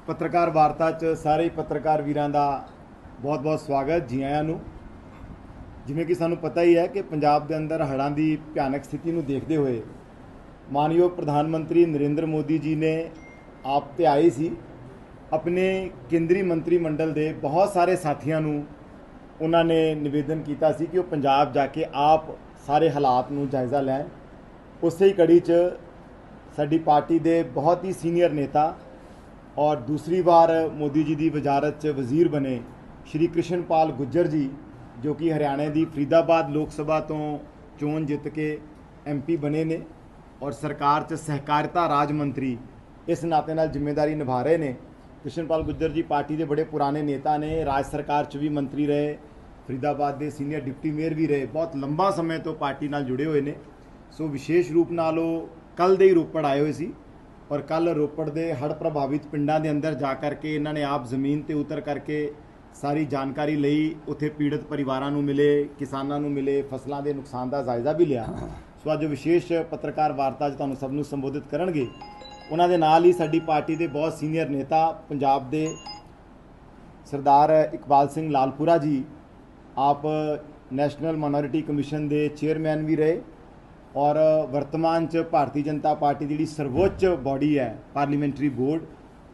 पत्रकार वार्ता च सारे पत्रकार वीरां दा बहुत बहुत स्वागत। जी आयां नूं। जिवें कि सानूं पता ही है कि पंजाब दे अंदर हड़ां दी भयानक स्थिति नूं देखदे होए मानयोग प्रधानमंत्री नरेंद्र मोदी जी ने आप ते आए सी अपने केंद्रीय मंत्री मंडल दे बहुत सारे साथियों नूं उन्हां ने निवेदन किया सी कि वो पंजाब जाके आप सारे हालात नूं जायज़ा लैण। उस ही कड़ी च साडी पार्टी दे बहुत ही सीनियर नेता और दूसरी बार मोदी जी की वजारत च वजीर बने श्री कृष्णपाल गुज्जर जी, जो कि हरियाणा की फरीदाबाद लोक सभा तो चोन जित के MP बने ने और सरकार च सहकारिता राज मंत्री इस नाते नाल जिम्मेदारी निभा रहे ने। कृष्णपाल गुज्जर जी पार्टी के बड़े पुराने नेता ने, राज सरकार च भी मंत्री रहे, फरीदाबाद के सीनियर डिप्टी मेयर भी रहे, बहुत लंबा समय तो पार्टी नाल जुड़े हुए ने। सो विशेष रूप नाल कल दे ही रोपड़ आए हुए सी और कल रोपड़ के हड़ प्रभावित पिंडां दे अंदर जा करके इन्होंने आप जमीन ते उतर करके सारी जानकारी लई, उत्थे पीड़ित परिवारां नूं मिले, किसानां नूं मिले, फसलों के नुकसान का जायज़ा भी लिया। सो अज विशेष पत्रकार वार्ता तुहानूं सब नूं संबोधित करनगे। उन्हां दे नाल ही साडी पार्टी के बहुत सीनियर नेता पंजाब दे सरदार इकबाल सिंह लालपुरा जी, आप नैशनल माइनॉरिटी कमीशन के चेयरमैन भी रहे और वर्तमान च भारतीय जनता पार्टी की जी सर्वोच्च बॉडी है पार्लीमेंटरी बोर्ड,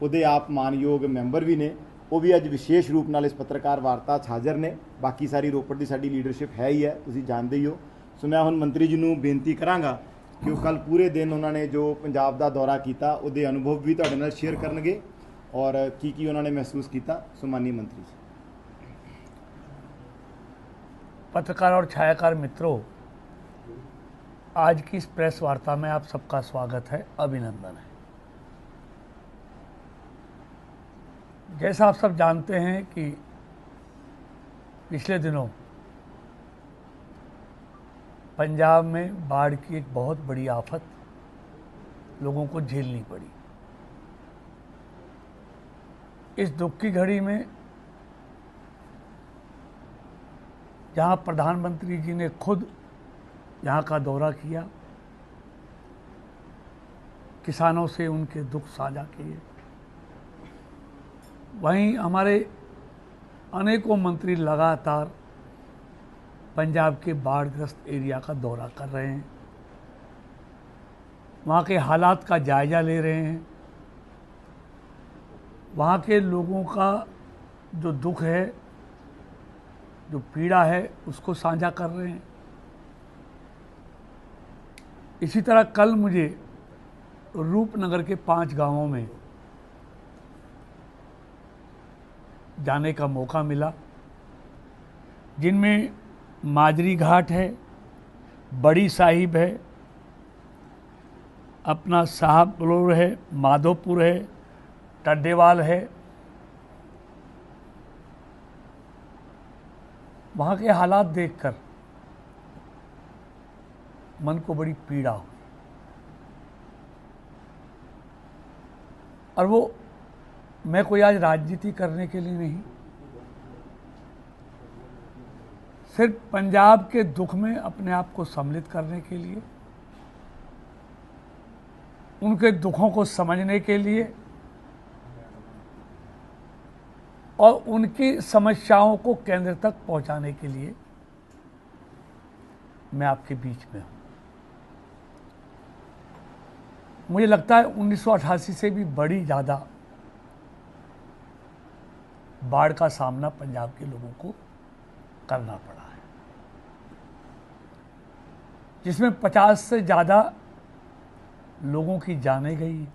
उहदे आप मानयोग मैंबर भी ने। वो भी अज विशेष रूप नाल इस पत्रकार वार्ता हाज़र ने। बाकी सारी रोपड़ की साडी लीडरशिप है ही है, तुसीं जानते ही हो। सो मैं हुण मंत्री जी नूं बेनती करांगा कि वो कल पूरे दिन उन्होंने जो पंजाब का दौरा किया उहदे अनुभव भी तुहाडे नाल शेयर करनगे और की उन्होंने महसूस किया। सो माननीय मंत्री जी। पत्रकार और छायाकार मित्रों, आज की इस प्रेस वार्ता में आप सबका स्वागत है, अभिनंदन है। जैसा आप सब जानते हैं कि पिछले दिनों पंजाब में बाढ़ की एक बहुत बड़ी आफत लोगों को झेलनी पड़ी। इस दुख की घड़ी में जहां प्रधानमंत्री जी ने खुद यहाँ का दौरा किया, किसानों से उनके दुख साझा किए, वहीं हमारे अनेकों मंत्री लगातार पंजाब के बाढ़ग्रस्त एरिया का दौरा कर रहे हैं, वहाँ के हालात का जायज़ा ले रहे हैं, वहाँ के लोगों का जो दुख है, जो पीड़ा है, उसको साझा कर रहे हैं। इसी तरह कल मुझे रूपनगर के 5 गांवों में जाने का मौका मिला, जिनमें माजरी घाट है, बड़ी साहिब है, अपना साहबलोर है, माधोपुर है, टड्डेवाल है। वहाँ के हालात देखकर मन को बड़ी पीड़ा हुई और वो मैं कोई आज राजनीति करने के लिए नहीं, सिर्फ पंजाब के दुख में अपने आप को सम्मिलित करने के लिए, उनके दुखों को समझने के लिए और उनकी समस्याओं को केंद्र तक पहुंचाने के लिए मैं आपके बीच में हूं। मुझे लगता है 1988 से भी बड़ी ज़्यादा बाढ़ का सामना पंजाब के लोगों को करना पड़ा है, जिसमें 50 से ज़्यादा लोगों की जानें गई,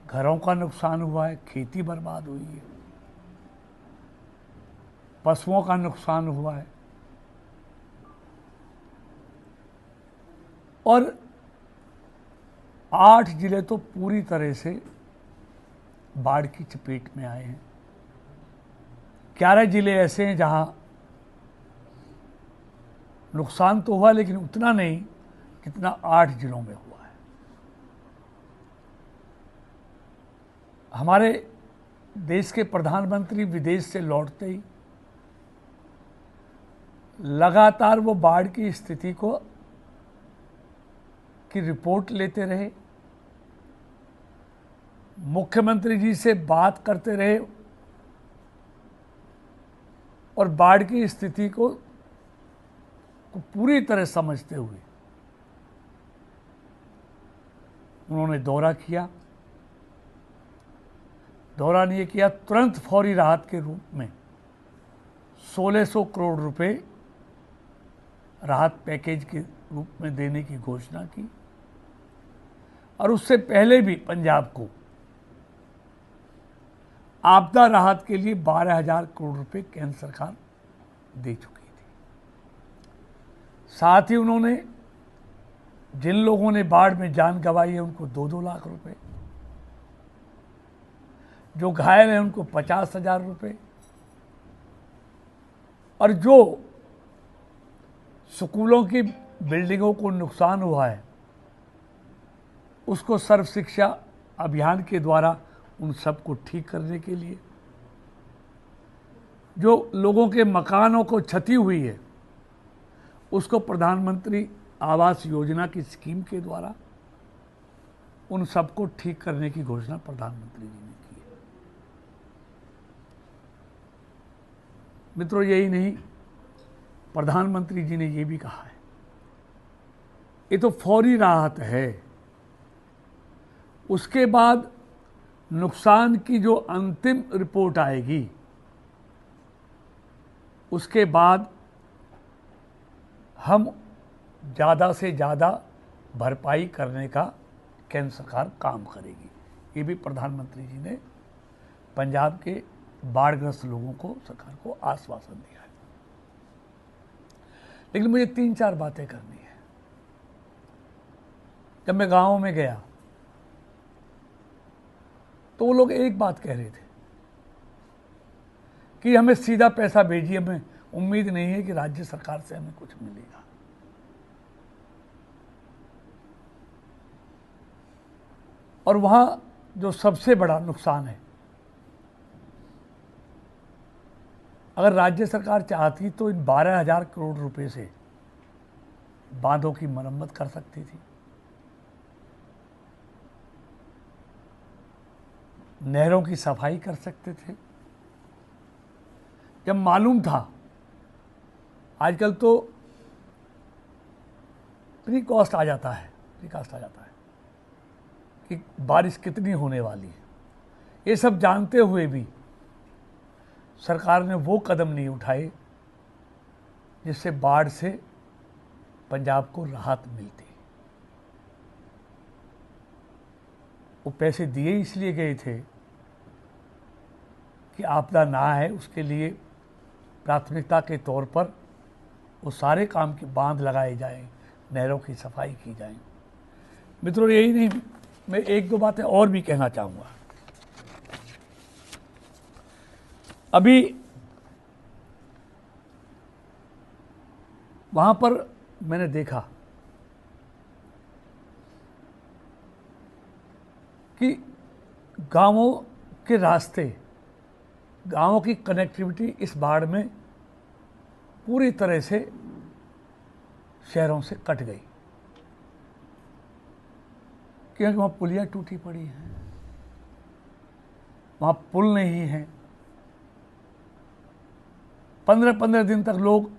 घरों का नुकसान हुआ है, खेती बर्बाद हुई है, पशुओं का नुकसान हुआ है और 8 जिले तो पूरी तरह से बाढ़ की चपेट में आए हैं। 11 जिले ऐसे हैं जहां नुकसान तो हुआ लेकिन उतना नहीं जितना 8 जिलों में हुआ है। हमारे देश के प्रधानमंत्री विदेश से लौटते ही लगातार वो बाढ़ की स्थिति की रिपोर्ट लेते रहे, मुख्यमंत्री जी से बात करते रहे और बाढ़ की स्थिति को पूरी तरह समझते हुए उन्होंने दौरा किया। दौरा नहीं किया, तुरंत फौरी राहत के रूप में 1600 करोड़ रुपए राहत पैकेज के रूप में देने की घोषणा की। और उससे पहले भी पंजाब को आपदा राहत के लिए 12,000 करोड़ रुपए केंद्र सरकार दे चुकी थी। साथ ही उन्होंने जिन लोगों ने बाढ़ में जान गंवाई है उनको 2-2 लाख रुपए, जो घायल हैं उनको 50,000 रुपए, और जो स्कूलों की बिल्डिंगों को नुकसान हुआ है उसको सर्व शिक्षा अभियान के द्वारा उन सबको ठीक करने के लिए, जो लोगों के मकानों को क्षति हुई है उसको प्रधानमंत्री आवास योजना की स्कीम के द्वारा उन सबको ठीक करने की घोषणा प्रधानमंत्री जी ने की है। मित्रों, यही नहीं, प्रधानमंत्री जी ने ये भी कहा है, ये तो फौरी राहत है, उसके बाद नुकसान की जो अंतिम रिपोर्ट आएगी उसके बाद हम ज़्यादा से ज़्यादा भरपाई करने का केंद्र सरकार काम करेगी। ये भी प्रधानमंत्री जी ने पंजाब के बाढ़ग्रस्त लोगों को, सरकार को आश्वासन दिया है। लेकिन मुझे 3-4 बातें करनी है। जब मैं गाँव में गया तो वो लोग एक बात कह रहे थे कि हमें सीधा पैसा भेजिए, हमें उम्मीद नहीं है कि राज्य सरकार से हमें कुछ मिलेगा। और वहां जो सबसे बड़ा नुकसान है, अगर राज्य सरकार चाहती तो इन 12,000 करोड़ रुपए से बांधों की मरम्मत कर सकती थी, नहरों की सफाई कर सकते थे। जब मालूम था, आजकल तो प्रीकास्ट आ जाता है कि बारिश कितनी होने वाली है, ये सब जानते हुए भी सरकार ने वो कदम नहीं उठाए जिससे बाढ़ से पंजाब को राहत मिलती। वो पैसे दिए इसलिए गए थे कि आपदा ना आए, उसके लिए प्राथमिकता के तौर पर वो सारे काम के बांध लगाए जाएं, नहरों की सफाई की जाए। मित्रों, यही नहीं, मैं 1-2 बातें और भी कहना चाहूँगा। अभी वहाँ पर मैंने देखा कि गांवों के रास्ते, गांवों की कनेक्टिविटी इस बाढ़ में पूरी तरह से शहरों से कट गई, क्योंकि वहाँ पुलियाँ टूटी पड़ी हैं, वहाँ पुल नहीं है। 15-15 दिन तक लोग